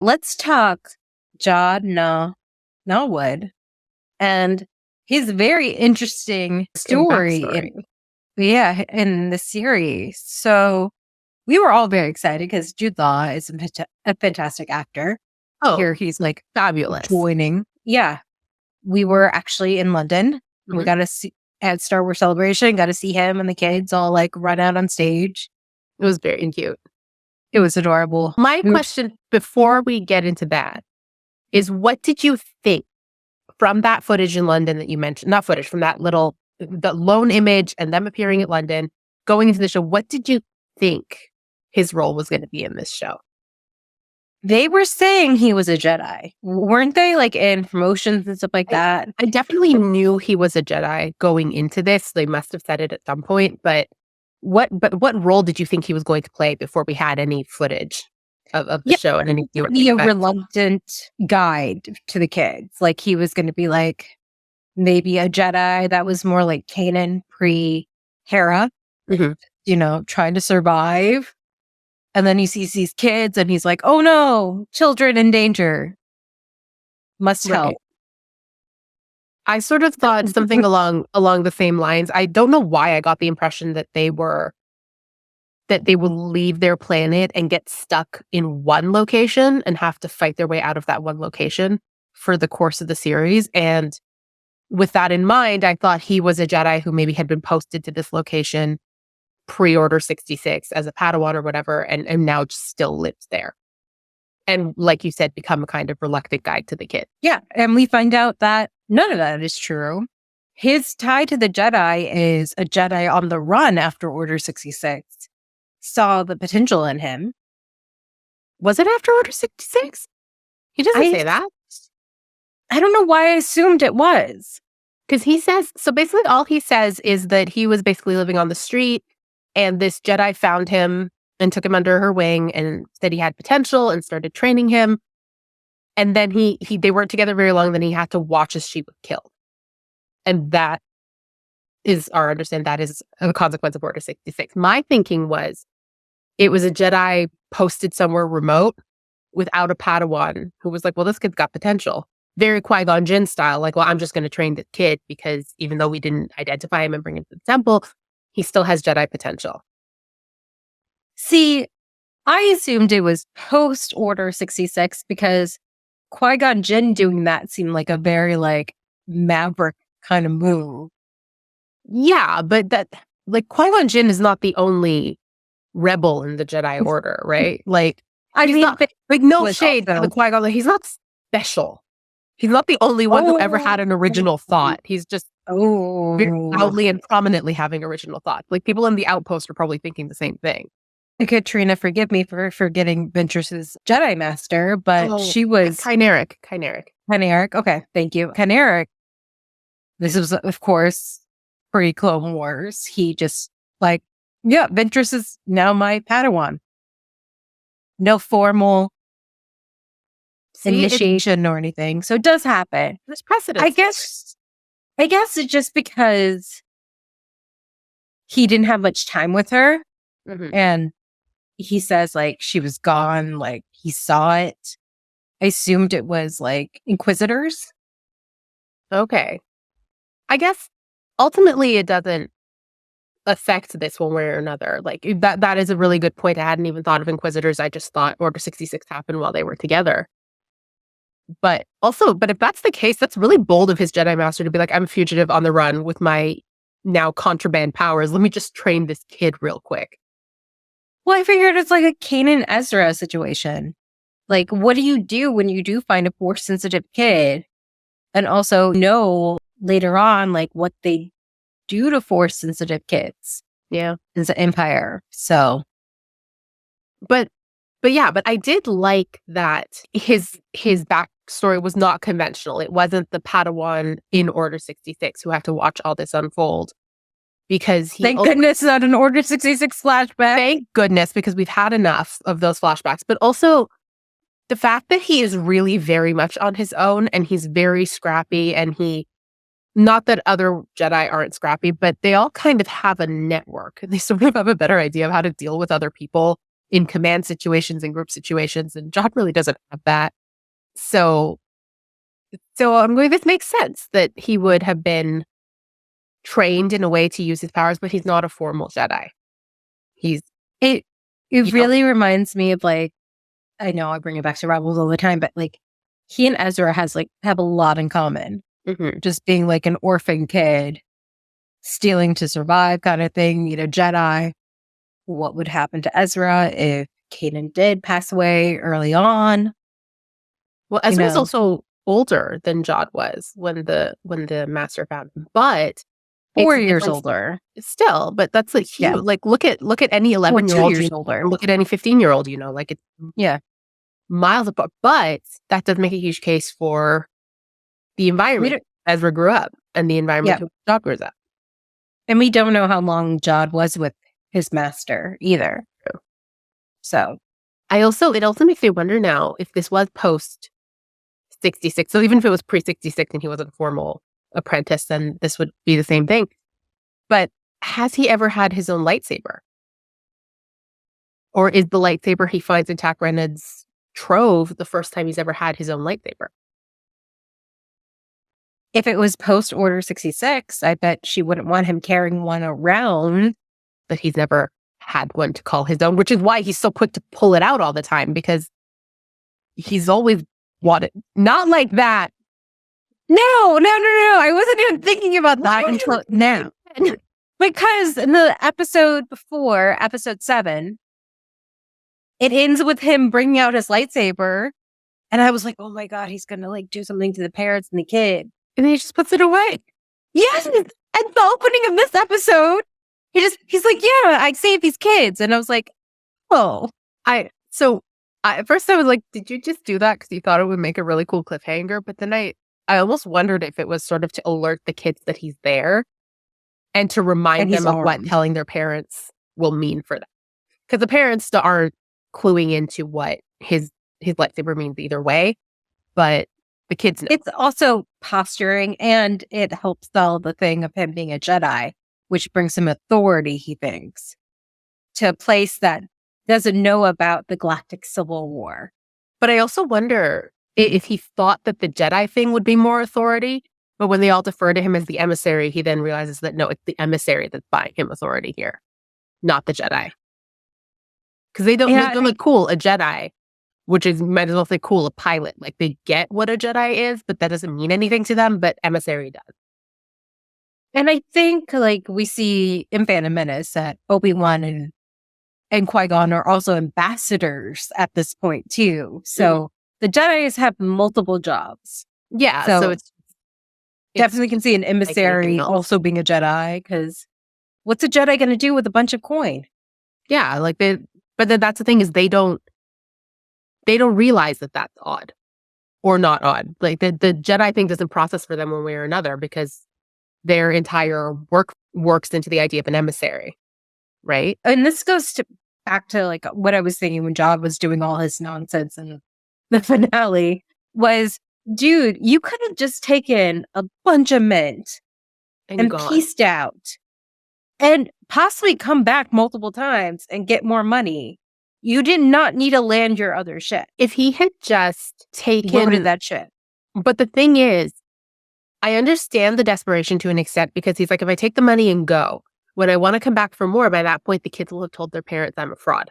let's talk Jod Na Nawood and his very interesting story in the series. So we were all very excited because Jude Law is a fantastic actor. Oh, Here he's like fabulous. joining. Yeah. We were actually in London. Mhm. We got to see at Star Wars Celebration, got to see him and the kids all like run out on stage. It was very cute. It was adorable. My question before we get into that is, what did you think from that footage in London that you mentioned? Not footage, from that the lone image and them appearing at London, going into the show. What did you think his role was going to be in this show? They were saying he was a Jedi, weren't they? Like in promotions and stuff like that. I definitely knew he was a Jedi going into this. They must have said it at some point. But what role did you think he was going to play before we had any footage of the show and any be a reluctant guide to the kids? Like he was going to be like maybe a Jedi that was more like Kanan pre-Hera, trying to survive. And then he sees these kids and he's like, oh no, children in danger. Must help. I sort of thought something along the same lines. I don't know why I got the impression that they would leave their planet and get stuck in one location and have to fight their way out of that one location for the course of the series. And with that in mind, I thought he was a Jedi who maybe had been posted to this location pre-Order 66 as a Padawan or whatever, and now still lives there. And like you said, become a kind of reluctant guide to the kid. Yeah, and we find out that none of that is true. His tie to the Jedi is a Jedi on the run after Order 66 saw the potential in him. Was it after Order 66? He doesn't say that. I don't know why I assumed it was. Because he says, so basically all he says is that he was basically living on the street and this Jedi found him and took him under her wing and said he had potential and started training him. And then they weren't together very long. Then he had to watch as she was killed. And that is our understanding. That is a consequence of Order 66. My thinking was it was a Jedi posted somewhere remote without a Padawan who was like, well, this kid's got potential. Very Qui-Gon Jinn style. Like, well, I'm just going to train this kid because even though we didn't identify him and bring him to the temple, he still has Jedi potential. See, I assumed it was post Order 66 because Qui-Gon Jinn doing that seemed like a very like maverick kind of move. Yeah, but that like Qui-Gon Jinn is not the only rebel in the Jedi Order, right? Like, I mean, not, like no shade to the Qui-Gon. Like, he's not special. He's not the only one who ever had an original thought. He's just very loudly and prominently having original thoughts. Like people in the Outpost are probably thinking the same thing. Katrina, forgive me for forgetting Ventress's Jedi Master, but she was Kyneric. Okay, thank you. Kyneric. This was, of course, pre-Clone Wars. He just like, yeah, Ventress is now my Padawan. No formal initiation or anything. So it does happen. There's precedent. I guess it's just because he didn't have much time with her. Mm-hmm. And he says like she was gone, like he saw it. I assumed it was like Inquisitors. Okay. I guess ultimately it doesn't affect this one way or another. Like that is a really good point. I hadn't even thought of Inquisitors. I just thought Order 66 happened while they were together. But if that's the case, that's really bold of his Jedi Master to be like, I'm a fugitive on the run with my now contraband powers. Let me just train this kid real quick. Well, I figured it's like a Kanan Ezra situation. Like, what do you do when you do find a Force-sensitive kid? And also know later on, like, what they do to Force-sensitive kids. Yeah. In the Empire. So. But I did like that his backstory was not conventional. It wasn't the Padawan in Order 66 who have to watch all this unfold. Because thank goodness not an Order 66 flashback. Thank goodness, because we've had enough of those flashbacks. But also the fact that he is really very much on his own and he's very scrappy and not that other Jedi aren't scrappy, but they all kind of have a network. They sort of have a better idea of how to deal with other people in command situations and group situations, and Jod really doesn't have that. So I'm going, this makes sense that he would have been trained in a way to use his powers, but he's not a formal Jedi. It really reminds me of like, I know I bring it back to Rebels all the time, but like he and Ezra have a lot in common. Just being like an orphan kid, stealing to survive kind of thing, Jedi. What would happen to Ezra if Kanan did pass away early on? Well, Ezra's also older than Jod was when the master found him, but 4 years older still. But that's like huge. Yeah. Like look at any 11-year-old, 2 years older. Look at any 15-year-old. Like it's miles apart. But that does make a huge case for the environment Ezra grew up and the environment Jod grows up. And we don't know how long Jod was with his master either. True. So it also makes me wonder now if this was post 66. So even if it was pre 66 and he wasn't a formal apprentice, then this would be the same thing. But has he ever had his own lightsaber? Or is the lightsaber he finds in Tak Renad's trove the first time he's ever had his own lightsaber? If it was post Order 66, I bet she wouldn't want him carrying one around. But he's never had one to call his own, which is why he's so quick to pull it out all the time, because he's always wanted. Not like that. No. I wasn't even thinking about that until now. Because in the episode before, episode 7, it ends with him bringing out his lightsaber. And I was like, oh my God, he's going to like do something to the parents and the kid. And then he just puts it away. Yes. And the opening of this episode, he's like, yeah, I saved these kids. And I was like, oh. At first I was like, did you just do that because you thought it would make a really cool cliffhanger? But then I almost wondered if it was sort of to alert the kids that he's there and to remind them of what telling their parents will mean for them. Because the parents aren't cluing into what his lightsaber means either way, but the kids know. It's also posturing, and it helps sell the thing of him being a Jedi, which brings him authority, he thinks, to a place that doesn't know about the Galactic Civil War. But I also wonder if he thought that the Jedi thing would be more authority, but when they all defer to him as the emissary, he then realizes that no, it's the emissary that's buying him authority here, not the Jedi. Because they don't look cool, a Jedi, which is, might as well say cool, a pilot. Like they get what a Jedi is, but that doesn't mean anything to them, but emissary does. And I think like we see in Phantom Menace that Obi-Wan and Qui-Gon are also ambassadors at this point too. So the Jedis have multiple jobs. Yeah. So it's definitely can see an emissary also being a Jedi, because what's a Jedi going to do with a bunch of coin? Yeah. But then that's the thing, is they don't realize that that's odd or not odd. Like the Jedi thing doesn't process for them one way or another, because their entire work works into the idea of an emissary. Right. And this goes back to like what I was thinking when Jod was doing all his nonsense in the finale was, dude, you could have just taken a bunch of mint and pieced out and possibly come back multiple times and get more money. You did not need to land your other ship. If he had just taken that ship. But the thing is, I understand the desperation to an extent, because he's like, if I take the money and go, when I want to come back for more, by that point, the kids will have told their parents I'm a fraud.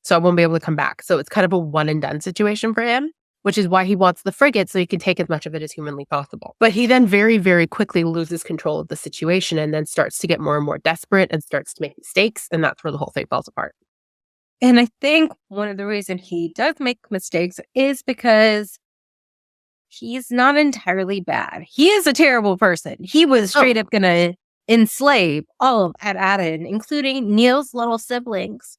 So I won't be able to come back. So it's kind of a one and done situation for him, which is why he wants the frigate, so he can take as much of it as humanly possible. But he then very, very quickly loses control of the situation and then starts to get more and more desperate and starts to make mistakes. And that's where the whole thing falls apart. And I think one of the reasons he does make mistakes is because he's not entirely bad. He is a terrible person. He was straight up going to enslave all of Ad-Adin, including Neil's little siblings.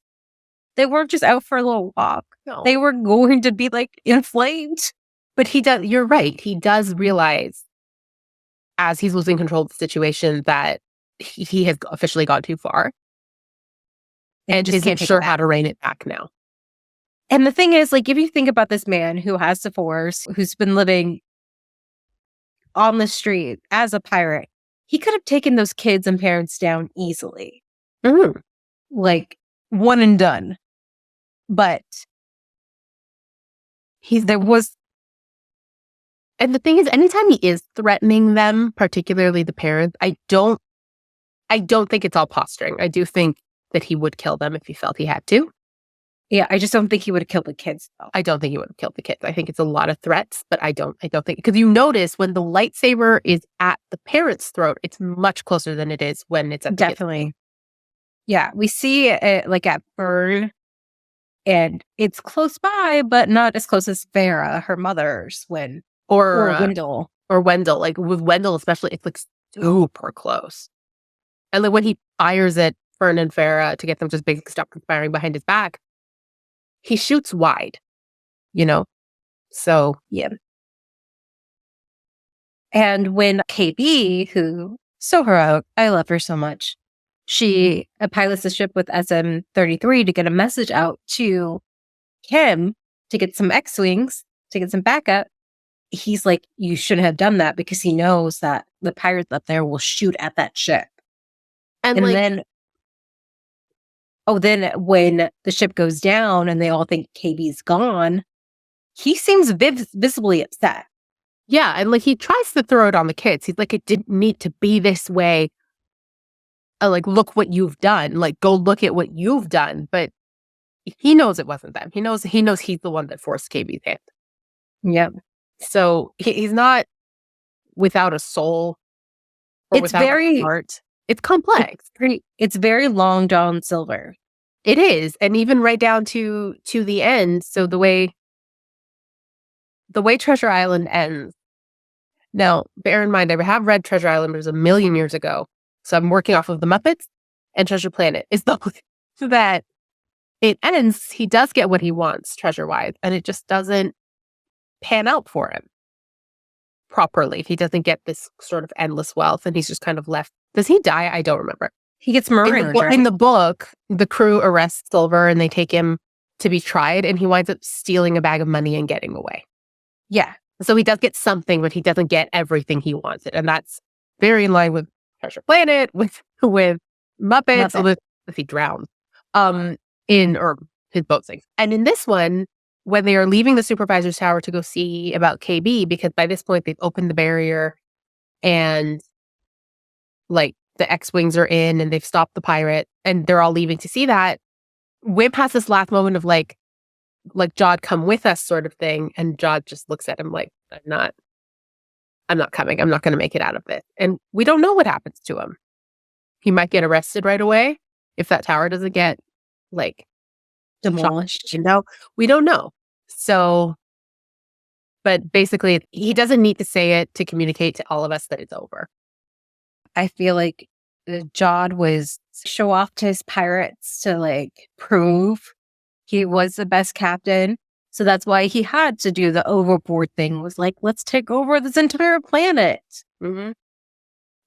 They weren't just out for a little walk. No. They were going to be like inflamed. But you're right. He does realize, as he's losing control of the situation, that he has officially gone too far. And just isn't sure how to rein it back now. And the thing is, like, if you think about this man who has the Force, who's been living on the street as a pirate, he could have taken those kids and parents down easily. Mm-hmm. Like, one and done. But there was... And the thing is, anytime he is threatening them, particularly the parents, I don't think it's all posturing. I do think that he would kill them if he felt he had to. Yeah, I just don't think he would have killed the kids, though. I don't think he would have killed the kids. I think it's a lot of threats, but I don't think, because you notice when the lightsaber is at the parent's throat, it's much closer than it is when it's at the Definitely. kid's. Yeah, we see it like at Fern, and it's close by, but not as close as Farah, her mother's, or Wendell. Or Wendell. Like with Wendell especially, it's like super close. And like when he fires at Fern and Farah to get them to just basically stop conspiring behind his back, he shoots wide, So, yeah. And when KB, who so heroic, I love her so much, she pilots the ship with SM-33 to get a message out to Kim to get some X-Wings, to get some backup. He's like, you shouldn't have done that, because he knows that the pirates up there will shoot at that ship. And then when the ship goes down and they all think KB's gone, he seems visibly upset. Yeah, and like he tries to throw it on the kids. He's like, it didn't need to be this way. Like, look what you've done. Like, go look at what you've done. But he knows it wasn't them. He knows he's the one that forced KB's hand. Yep. So he's not without a soul. It's very heart. It's complex. It's very Long John Silver. It is, and even right down to the end. So the way Treasure Island ends. Now, bear in mind, I have read Treasure Island, but it was a million years ago. So I'm working off of the Muppets and Treasure Planet. It's the so that it ends. He does get what he wants, treasure-wise, and it just doesn't pan out for him properly. He doesn't get this sort of endless wealth, and he's just kind of left. Does he die? I don't remember. He gets marooned. In the book, the crew arrests Silver and they take him to be tried, and he winds up stealing a bag of money and getting away. Yeah. So he does get something, but he doesn't get everything he wanted. And that's very in line with Treasure Planet, with Muppets, although if he drowns or his boat sinks. And in this one, when they are leaving the supervisor's tower to go see about KB, because by this point they've opened the barrier and like the X-Wings are in and they've stopped the pirate and they're all leaving to see that, Wimp has this last moment of like Jod, come with us sort of thing. And Jod just looks at him like, I'm not coming. I'm not going to make it out of this. And we don't know what happens to him. He might get arrested right away if that tower doesn't get like demolished. We don't know. So, but basically he doesn't need to say it to communicate to all of us that it's over. I feel like Jod was show off to his pirates to like prove he was the best captain. So that's why he had to do the overboard thing, was like, let's take over this entire planet. Mm-hmm.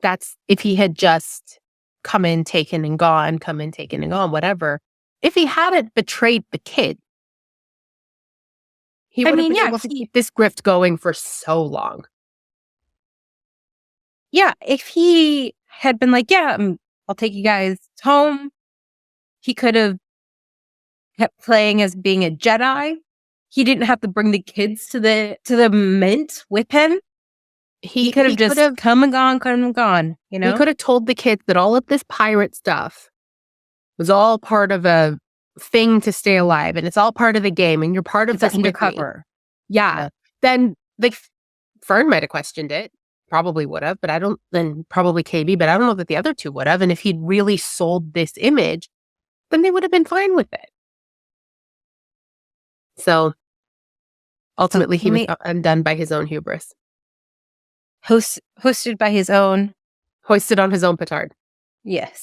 That's if he had just come in, taken and gone, whatever. If he hadn't betrayed the kid, he would have been able to keep this grift going for so long. Yeah, if he had been like, yeah, I'll take you guys home, he could have kept playing as being a Jedi. He didn't have to bring the kids to the mint with him. He could have just come and gone, He could have told the kids that all of this pirate stuff was all part of a thing to stay alive, and it's all part of the game, and you're part of the undercover. Yeah. Then Fern might have questioned it. Probably would have, but then probably KB, but I don't know that the other two would have. And if he'd really sold this image, then they would have been fine with it. So ultimately, he was undone by his own hubris. Hoisted on his own petard. Yes.